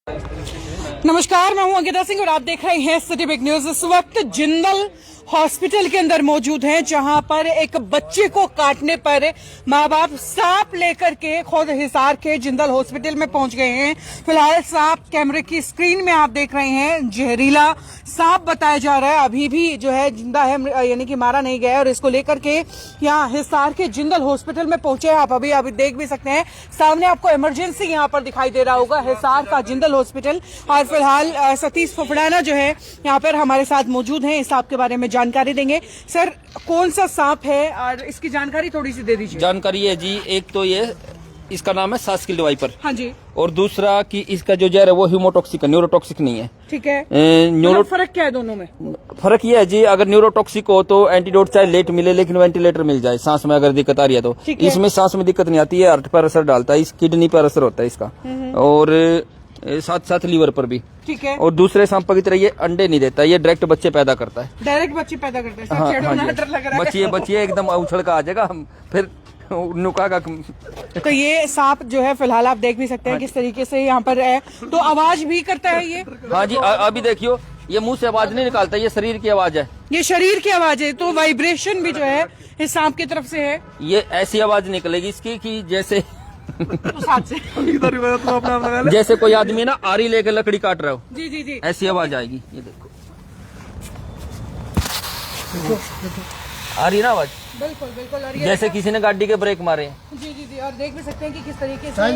नमस्कार, मैं हूं अंकिता सिंह और आप देख रहे हैं सिटी बिग न्यूज। इस वक्त जिंदल हॉस्पिटल के अंदर मौजूद हैं, जहां पर एक बच्चे को काटने पर मां बाप सांप लेकर के खुद हिसार के जिंदल हॉस्पिटल में पहुंच गए हैं। फिलहाल सांप कैमरे की स्क्रीन में आप देख रहे हैं, जहरीला सांप बताया जा रहा है, अभी भी जो है जिंदा है, यानी कि मारा नहीं गया है। और इसको लेकर के यहाँ हिसार के जिंदल हॉस्पिटल में पहुंचे हैं। आप अभी देख भी सकते हैं, सामने आपको इमरजेंसी यहाँ पर दिखाई दे रहा होगा, हिसार का जिंदल हॉस्पिटल। और फिलहाल सतीश फफड़ाना जो है यहाँ पर हमारे साथ मौजूद हैं, इस सांप के बारे में जानकारी देंगे। सर, कौन सा सांप है और इसकी जानकारी थोड़ी सी दे दीजिए। जानकारी है जी, एक तो ये इसका नाम है सास्किल वाइपर। हाँ जी। और दूसरा कि इसका जो जहर है वो ह्यूमोटॉक्सिक है, न्यूरोटॉक्सिक नहीं है। ठीक है। न्यूरो फर्क क्या है दोनों में? फर्क ये है जी, अगर न्यूरोटॉक्सिक हो तो एंटीडोट चाहे लेट मिले लेकिन वेंटिलेटर मिल जाए, सांस में अगर दिक्कत आ रही है तो। इसमें सांस में दिक्कत नहीं आती है, हार्ट पर असर डालता है, इस किडनी पर असर होता है इसका, और साथ साथ लीवर पर भी। ठीक है। और दूसरे सांप की तरह ये अंडे नहीं देता, ये डायरेक्ट बच्चे पैदा करता है। डायरेक्ट बच्चे पैदा करता है। हाँ, बच्चे एकदम उछल का आ जाएगा, फिर नुका का। तो ये सांप जो है फिलहाल आप देख भी सकते हैं किस तरीके से यहाँ पर है, तो आवाज भी करता है ये। हाँ जी, अभी देखियो, ये मुंह से आवाज नहीं निकालता, ये शरीर की आवाज है। ये शरीर की आवाज है, तो वाइब्रेशन भी जो है इस सांप की तरफ से है। ये ऐसी आवाज निकलेगी इसकी कि जैसे तो जैसे कोई आदमी ना आरी लेकर लकड़ी काट रहा हो। जी जी जी, ऐसी आवाज आएगी। ये देखो, आ रही ना आवाज, बिल्कुल बिल्कुल। और जैसे किसी ने गाड़ी के ब्रेक मारे हैं। जी जी जी, और देख भी सकते हैं कि किस तरीके से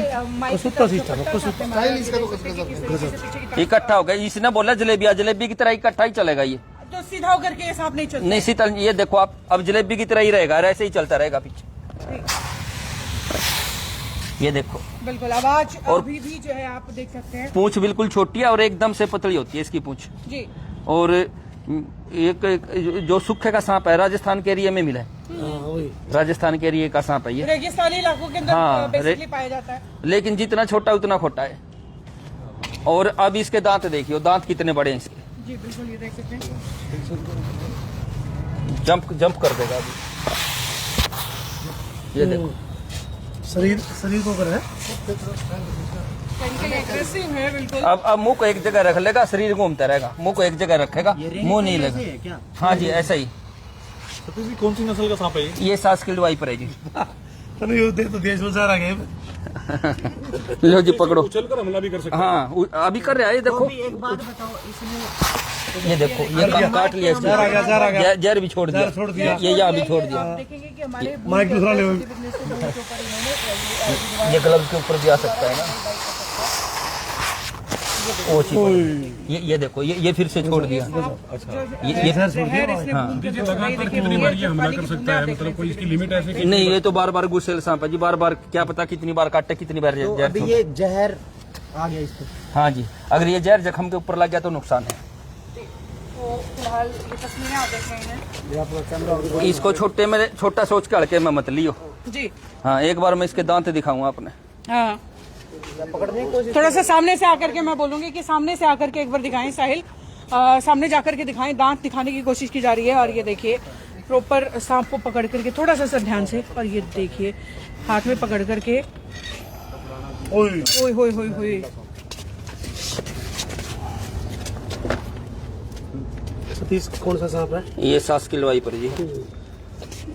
इकट्ठा हो गया। इसने बोला जलेबी की तरह इकट्ठा ही चलेगा ये, तो सीधा होकर के ये सांप नहीं चलता। नहीं सीधा, ये देखो आप, अब जलेबी की तरह ही रहेगा, ऐसे ही चलता रहेगा पीछे। ये देखो, बिल्कुल आवाज और अभी भी जो है आप देख सकते हैं। पूंछ बिल्कुल छोटी है और एकदम से पतली होती है इसकी पूंछ जी। और एक जो सूखे का सांप है, राजस्थान के एरिया में मिला है, राजस्थान के एरिया का सांप है ये, रेगिस्तानी इलाकों के अंदर हाँ, बेसिकली पाया जाता है। लेकिन जितना छोटा उतना खोटा है। और अब इसके दांत देखियो, दांत कितने बड़े हैं इसके। जी बिल्कुल, ये देख सकते हैं। जंप कर देगा अभी। ये देखो, शरीर को कर है, एग्रेसिव है बिल्कुल। अब मुंह को एक जगह रख लेगा, शरीर घूमता रहेगा, मुंह को एक जगह रखेगा, मुंह नहीं लेगा। हाँ जी, ऐसा ही। कौन सी नस्ल का सांप है ये सास्किल वाइपर है जी। तो देश में जा रहा है। लो जी, पकड़ो। चल कर हमला भी कर सकते हैं। हाँ, अभी कर रहा है। ये देखो, एक बात बताओ, इसने ये देखो, ये काट लिया इसने, जहर भी छोड़ दिया, ये यहाँ भी छोड़ दिया। देखेंगे कि हमारे माइक दूसरा ले, ये ग्लव के ऊपर भी आ सकता है ना। ओ ये देखो, ये फिर से छोड़ दिया। ये हमला कर सकता है, मतलब कोई इसकी लिमिट ऐसे नहीं, ये तो बार बार गुस्सेल सांप है जी, बार बार क्या पता कितनी बार काटे, कितनी बार तो जहर अभी छोड़े। ये जहर आ गया इसको। हाँ जी, अगर ये जहर जख्म के ऊपर लग गया तो नुकसान है। तो फिलहाल ये तस्वीरें आप देख रहे हैं। इसको छोटा सोच के हड़के में मत लियो जी। हाँ, एक बार मैं इसके दांत दिखाऊंगा आपने। हाँ, थोड़ा सा सामने से आकर के मैं बोलूंगी कि सामने से आकर के एक बार दिखाएं साहिल, सामने जाकर के दिखाएं। दांत दिखाने की कोशिश की जा रही है। और ये देखिए, प्रॉपर सांप को पकड़ करके थोड़ा सा सर ध्यान से, और ये देखिए हाथ में पकड़ करके, ओए होए होए होए। सतीश, कौन सा सांप है? ये सास्किल वाइपर जी।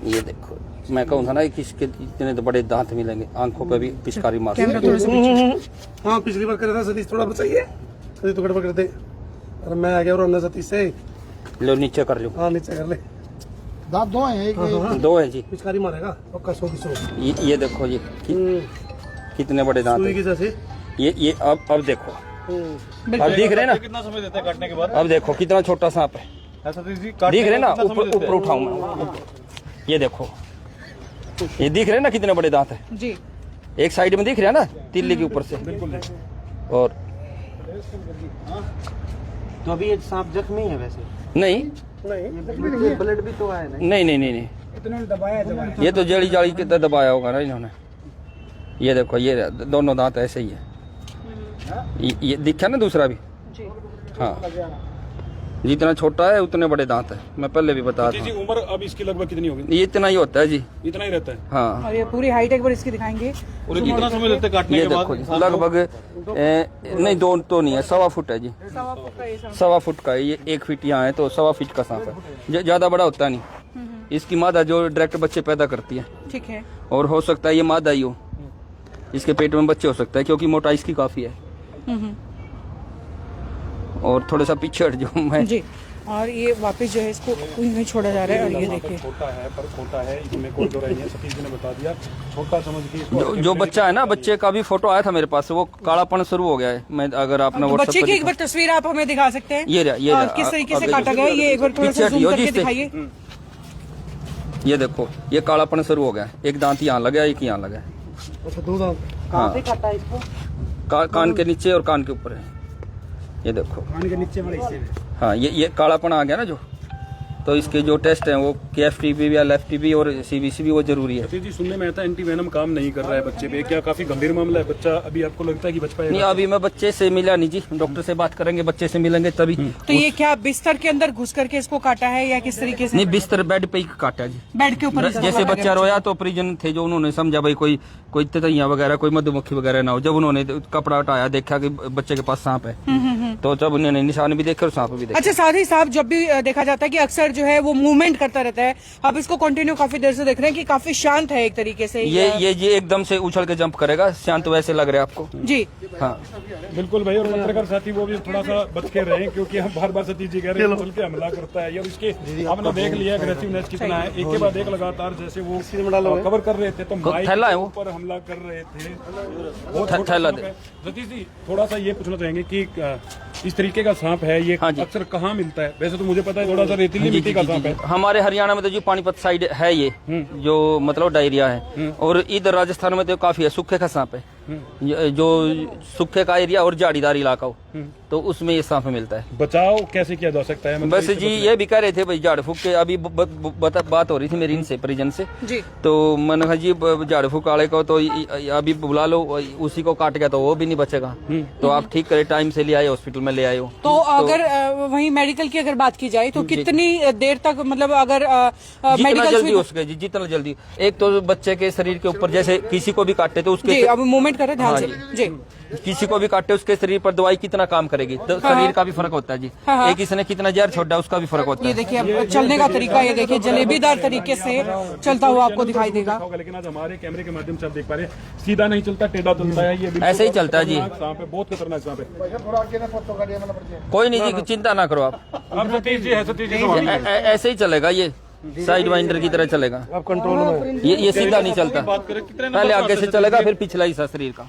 ये देखो, मैं कहूँ था ना कि इसके इतने तो बड़े दांत मिलेंगे, आंखों पे भी पिचकारी मार। हाँ, पिछली बार कर रहा था सतीश, थोड़ा बचाइए। सतीश तो गड़बड़ कर दे। अरे मैं आ गया और अंदर सतीश से। लो नीचे कर लो। हाँ, नीचे कर ले। दांत दो हैं, दो है जी। पिचकारी मारेगा पक्का 100%। ये देखो, ये कितने बड़े दांत है। ये अब देखो, अब दिख रहे ना, कितना समय देता है काटने के बाद? अब देखो कितना छोटा सांप है, दिख रहे ना, ऊपर उठाऊं मैं। ये देखो, ये दिख रहे ना कितने बड़े दांत है जी। एक साइड में दिख रहा है ना, तिल्ली के ऊपर से। और तो अभी ये सांप जख्मी है वैसे? नहीं ब्लड भी तो आया नहीं, इतना दबाया ये तो जड़ी जाली के तरह दबाया होगा ना इन्होंने। ये देखो, ये दोनों दांत ऐसे ही है। ये दिखा ना दूसरा भी। जी। हाँ, जितना छोटा है उतने बड़े दांत है, मैं पहले भी बता जी था। उम्र अब इसकी लगभग कितनी होगी? ये इतना ही होता है जी। इतना ही रहता है। हाँ और ये पूरी हाइट एक बार इसकी दिखाएंगे। और कितना समय लगता है काटने ये के बाद? देखो जी, लगभग नहीं 2 तो नहीं है, 1.25 फुट है जी। 1.25 फुट का है ये, 1 फीट यहाँ है तो 1.25 फीट का सांप है। ज्यादा बड़ा होता नहीं। इसकी मादा जो डायरेक्ट बच्चे पैदा करती है, ठीक है। और हो सकता है ये मादा ही हो, इसके पेट में बच्चे हो सकता है क्योंकि मोटाई इसकी काफी है। और थोड़ा सा पीछे हट जाऊं मैं जी। और ये वापस जो है इसको कहीं छोड़ा जा रहा है। और ये देखिए छोटा है पर छोटा है, इसमें कोई दो राय नहीं है। सतीश जी ने बता दिया, छोटा समझ के इसको जो बच्चा है ना, बच्चे का भी फोटो आया था मेरे पास, वो कालापन शुरू हो गया है। मैं अगर आपने तो बच्चे की एक व्हाट्सएप बार तस्वीर आप हमें दिखा सकते हैं? ये रहा और किस तरीके से काटा गया है, ये एक बार थोड़ा पीछे सा जूम हटियो करके जी इससे। दिखाइए। ये देखो, ये कालापन शुरू हो गया है। एक दांत यहाँ लगा, एक यहाँ लगा है। अच्छा 2 दांत कहाँ पे काटा है इसको? कान के नीचे और कान के ऊपर है। ये देखो, कान के नीचे वाले हिस्से में। हाँ ये कालापन आ गया ना जो, तो इसके जो टेस्ट हैं वो KFTB या LFTB और CBC वो जरूरी है। सतीश जी सुनने में आता है एंटी वेनम काम नहीं कर रहा है बच्चे पे, क्या काफी गंभीर मामला है? बच्चा अभी आपको लगता है कि बच नहीं, पाएगा? अभी मैं बच्चे से मिला नहीं जी, डॉक्टर से बात करेंगे, बच्चे से मिलेंगे तभी। तो ये क्या बिस्तर के अंदर घुस करके इसको काटा है या किस तरीके से? नहीं, बिस्तर बेड पे ही काटा जी। बेड के ऊपर इसको जैसे काटा बच्चा गया? रोया तो परिजन थे जो, उन्होंने समझा भाई कोई तितैया वगैरह, कोई मधुमक्खी वगैरह ना हो। जब उन्होंने कपड़ा हटाया, देखा कि बच्चे के पास सांप है, तो जब उन्होंने निशान भी देखे और सांप भी देखे। अच्छा, साथ ही साथ जब भी देखा जाता है कि अक्सर जो है वो मूवमेंट करता रहता है, आप इसको कंटिन्यू काफी देर से देख रहे हैं कि काफी शांत है एक तरीके से। ये एकदम से उछल के जंप करेगा, शांत वैसे लग रहा है आपको? जी हाँ बिल्कुल भाई। और पत्रकार साथी वो भी थोड़ा सा बच के रहे, क्योंकि हम बार बार सतीश जी कह रहे हैं उछल के हमला करता है। और इसके हमने देख लिया अग्रेसिवनेस कितना है, एक के बाद एक लगातार जैसे वो कवर कर रहे थे तो माइक थैला है वो। ऊपर हमला कर रहे थे। बहुत छोटा थैला सांप है। सतीश जी थोड़ा सा ये पूछना चाहेंगे कि इस तरीके का सांप है ये हाँ जी। अक्सर कहाँ मिलता है? वैसे तो मुझे पता है थोड़ा सा रेतीली मिट्टी का सांप है। हमारे हरियाणा में तो जो पानीपत साइड है ये, जो मतलब डायरिया है, और इधर राजस्थान में तो काफी है, सूखे का सांप है। जो सूखे का एरिया और झाड़ीदार इलाका हो तो उसमें ये सांप मिलता है। बचाव कैसे किया जा सकता है? मतलब बस इससे जी ये भी कह रहे थे भाई झाड़ फूक के, अभी बात हो रही थी मेरी इनसे परिजन से, जी। तो मैंने कहा जी झाड़ फूक वाले को तो अभी बुला लो, उसी को काट गया तो वो भी नहीं बचेगा, तो आप ठीक करे, टाइम से ले आए, हॉस्पिटल में ले आए हो। तो अगर वहीं मेडिकल की अगर बात की जाए तो कितनी देर तक, मतलब अगर जितना मेडिकल जल्दी हो सके जी, जितना जल्दी। एक तो बच्चे के शरीर के ऊपर जैसे किसी को भी काटे तो उसके, अब मूवमेंट करें ध्यान हाँ से जी। किसी को भी काटे उसके शरीर पर दवाई कितना काम करेगी, तो शरीर का भी फर्क होता है जी। हाँ। एक इसने कितना जहर छोड़ा उसका भी फर्क होता ये है। देखिए अब चलने का तरीका, ये देखिए जलेबीदार तरीके से चलता हुआ आपको दिखाई देगा। लेकिन आज हमारे कैमरे के माध्यम से आप देख पा रहे हैं, सीधा नहीं चलता, टेढ़ा चलता है। ये ऐसे ही चलता है जी। सांप है, बहुत खतरनाक सांप है। कोई नहीं जी, चिंता ना करो आप, अब सतीश जी है, सतीश जी ऐसे ही चलेगा, ये साइड वाइंडर की तरह चलेगा। आप कंट्रोल में। ये सीधा नहीं चलता, पहले आगे से चलेगा फिर पिछला हिस्सा शरीर का।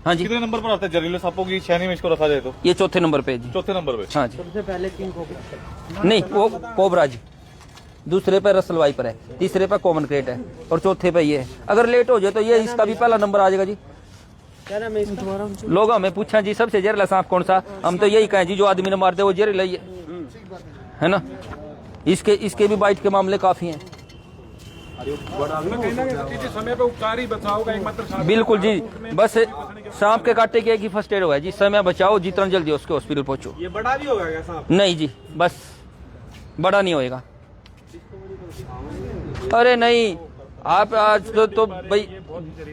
हाँ जी, कितने नंबर पर आता है जहरीले सांपों की श्रेणी में इसको रखा जाए तो? ये 4थे नंबर पे है जी। 4थे नंबर पे। हाँ जी, सबसे पहले किंग कोबरा नहीं, वो कोबरा जी, दूसरे पे रसल वाइपर है, तीसरे पे कॉमन क्रेट है, और चौथे पे ये है। अगर लेट हो जाए तो ये इसका भी पहला नंबर आ जाएगा जी। लोग हमें पूछा जी सबसे जहरीला सांप कौन सा, हम तो यही कहें जी जो आदमी ने मार दे वो जहरीला ही है ना। इसके भी बाइट के मामले काफी हैं। समय पे उपचार ही बचाव का एकमात्र साधन। बिल्कुल जी, बस सांप के काटे की एक ही फर्स्ट एड हुआ है जी, समय बचाओ, जितना जल्दी उसके हॉस्पिटल पहुंचो। ये बड़ा भी होगा क्या सांप? नहीं जी, बस बड़ा नहीं होएगा। अरे नहीं, आप आज तो भाई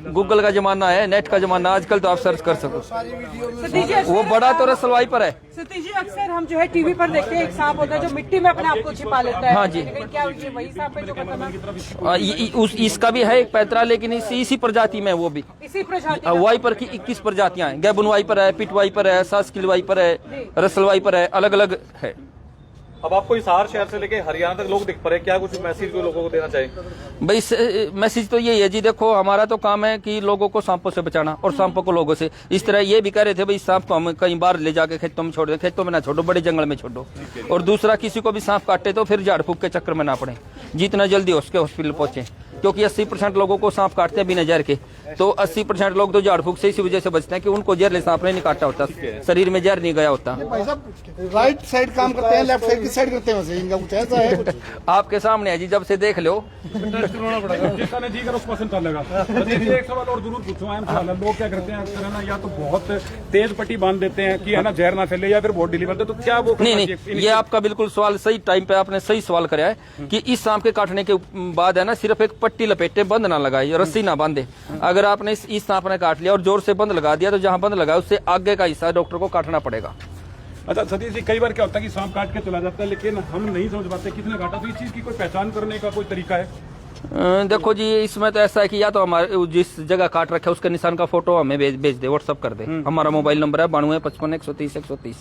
गूगल का जमाना है, नेट का जमाना, आजकल तो आप सर्च कर सको। सतीश जी, वो बड़ा तो रसलवाई पर है। सतीश जी अक्सर हम जो है टीवी पर देखते हैं एक सांप होता है जो मिट्टी में अपने आप को छिपा लेता है। हाँ जी। लेकिन क्या ये वही सांप है जो खतरनाक? इसका भी है एक पैतरा, लेकिन इसी प्रजाति में वो भी इसी प्रजाति वाइपर की 21 प्रजातियां हैं। गैबन वाइपर है, पिट वाइपर है, सास्किल वाइपर है, रसल वाइपर है, अलग अलग है। अब आपको हिसार शहर से लेके हरियाणा तक लोग दिख पड़े, क्या कुछ मैसेज को लोगों को देना चाहिए? भाई मैसेज तो यही है जी, देखो हमारा तो काम है कि लोगों को सांपों से बचाना और सांपों को लोगों से। इस तरह ये भी कह रहे थे भाई सांप को हम कहीं बाहर ले जाके खेतों में छोड़ दें, खेतों में ना छोड़ो, बड़े जंगल में छोड़ो। और दूसरा, किसी को भी सांप काटे तो फिर झाड़ फूक के चक्कर में ना पड़े, जितना जल्दी हो सके हॉस्पिटल पहुंचे, क्योंकि 80% लोगों को सांप काटते हैं बिना जहर के। तो 80% लोग तो झाड़ फूक से इसी वजह से बचते हैं कि उनको जहरीले सांप ने नहीं काटा होता, शरीर में जहर नहीं गया होता। भाई साहब राइट साइड काम करते हैं, लेफ्ट साइड की साइड करते हैं, वैसे इनका कुछ ऐसा है कुछ। आपके सामने है जी, जब से देख लो। जिसका ने जी कर उसको पसंद चलेगा। एक सवाल और जरूर पूछूंगा, लोग क्या करते हैं अक्सर है ना, या तो बहुत तेज पट्टी बांध देते हैं कि है ना जहर ना फैले, या फिर बहुत डिलीवर दे, तो क्या वो नहीं, ये आपका बिल्कुल सवाल सही टाइम पे आपने सही सवाल कराया है कि इस सांप के काटने के बाद है ना सिर्फ एक पट्टी लपेटे, बंद ना लगाए, रस्सी ना बांधे। अगर आपने इस सांप ने काट लिया और जोर से बंद लगा दिया तो जहां बंद लगा उससे आगे का हिस्सा डॉक्टर को काटना पड़ेगा। अच्छा सतीश जी, कई बार क्या होता है कि सांप काट के चला जाता है, लेकिन हम नहीं समझ पाते किसने काटा, तो इस चीज की कोई पहचान करने का कोई तरीका है? देखो जी, इसमें तो ऐसा है कि या तो हमारे जिस जगह काट रखा है उसके निशान का फोटो हमें भेज दे, व्हाट्सअप कर दे। हमारा मोबाइल नंबर है 9255 130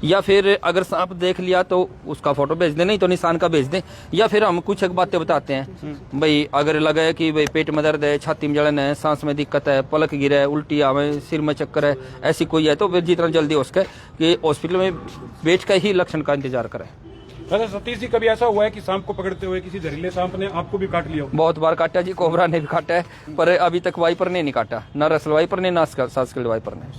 या फिर अगर सांप देख लिया तो उसका फोटो भेज दे, नहीं तो निशान का भेज दे। या फिर हम कुछ एक बातें बताते हैं भाई, अगर लगे कि भाई पेट में दर्द है, छाती में जलन है, सांस में दिक्कत है, पलक गिरा है, उल्टी आवे, सिर में चक्कर है, ऐसी कोई है तो फिर जितना जल्दी हो सके कि हॉस्पिटल में बैठ कर ही लक्षण का इंतजार करें। अच्छा सतीश जी, कभी ऐसा हुआ है कि सांप को पकड़ते हुए किसी जहरीले सांप ने आपको भी काट लिया हो? बहुत बार काटा जी, कोबरा ने भी काटा है, पर अभी तक वाइपर ने नहीं काटा, ना रसल वाइपर ने, ना सास्किल वाइपर ने।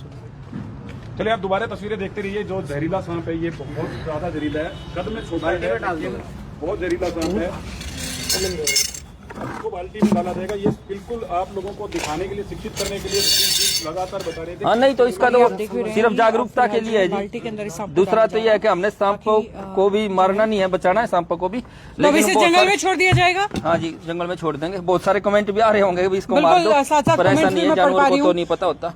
चलिए आप दोबारा तस्वीरें देखते रहिए। जो जहरीला सांप है ये बहुत ज्यादा जहरीला है, कद में छोटा है, बहुत जहरीला सांप है। इसको बाल्टी में डाला जाएगा। ये बिल्कुल आप लोगों को दिखाने के लिए, शिक्षित करने के लिए लगातार बता रहे थे। हाँ, नहीं तो इसका तो सिर्फ जागरूकता के लिए है जी। दूसरा तो यह है कि हमने सांप को भी मारना नहीं है, बचाना है सांप को भी। लेकिन इसे जंगल में छोड़ दिया जाएगा। हाँ जी, जंगल में छोड़ देंगे। बहुत सारे कमेंट भी आ रहे होंगे इसको मार दो, पर ऐसा नहीं है, जानवर को तो नहीं पता होता।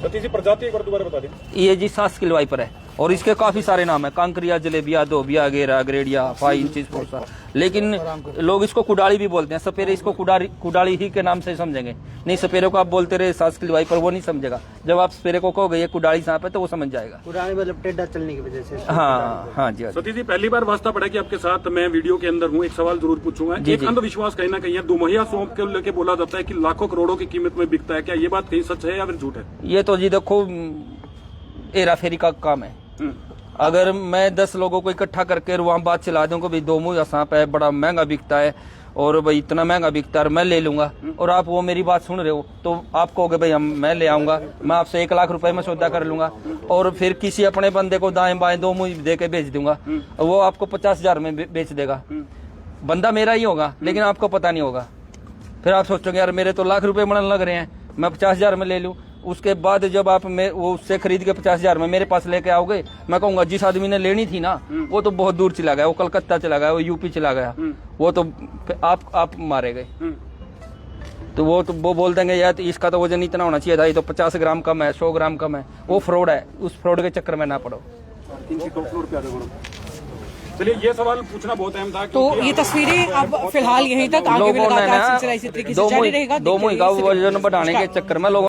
सतीश जी, प्रजाति एक बार दोबारा बता दें। ये जी सास्किल वाइपर है और इसके काफी सारे नाम है, कांकरिया, जलेबिया, दोबिया, गेरा, ग्रेडिया, 5 इंचेस फोर्सा, लेकिन लोग इसको कुडाली भी बोलते हैं। सपेरे इसको कुडाली ही के नाम से समझेंगे, नहीं सपेरे को आप बोलते रहे सास्किल वाइपर, वो नहीं समझेगा। जब आप सपेरे को कहोगे ये कुडाली सांप है तो वो समझ जाएगा। कुडाली मतलब टेढ़ा चलने की वजह से। हाँ हाँ जी। सतीश जी, पहली बार वास्ता पड़ा कि आपके साथ मैं वीडियो के अंदर हूँ, एक सवाल जरूर पूछूंगा। एक अंधविश्वास कहीं ना कहीं है, दोमहिया सांप को लेकर बोला जाता है कि लाखों करोड़ों की कीमत में बिकता है, क्या ये बात कहीं सच है या फिर झूठ है? ये तो जी देखो हेरा फेरी का काम है। अगर मैं 10 लोगों को इकट्ठा करके वहां बात चला दूं कि भाई दो मुंह सांप है, बड़ा महंगा बिकता है और भाई इतना महंगा बिकता है, मैं ले लूंगा, और आप वो मेरी बात सुन रहे हो तो आप कहोगे भाई मैं ले आऊंगा, मैं आपसे 1 लाख रुपए में सौदा कर लूंगा और फिर किसी अपने बंदे को दाएं बाएं दो मुंह दे के बेच दूंगा, वो आपको 50,000 में बेच देगा। बंदा मेरा ही होगा लेकिन आपको पता नहीं होगा। फिर आप सोचोगे यार मेरे तो लाख रुपए बनने लग रहे हैं, मैं 50,000 में ले लूं। उसके बाद जब आप वो उससे खरीद के 50,000 में मेरे पास लेके आओगे, मैं कहूंगा जिस आदमी ने लेनी थी ना वो तो बहुत दूर चला गया, वो कलकत्ता चला गया, वो यूपी चला गया, वो तो आप मारे गए। तो वो बोल देंगे यार इसका तो वजन इतना होना चाहिए था, ये तो 50 ग्राम कम है, 100 ग्राम कम है। वो फ्रॉड है, उस फ्रॉड के चक्कर में ना पड़ो। चलिए, ये सवाल पूछना बहुत अहम था। तो ये तस्वीरें अब फिलहाल यहीं तक, आगे भी लगातार सिलसिला इसी तरीके से जारी रहेगा। दो मुंह का वजन बढ़ाने के चक्कर में लोगों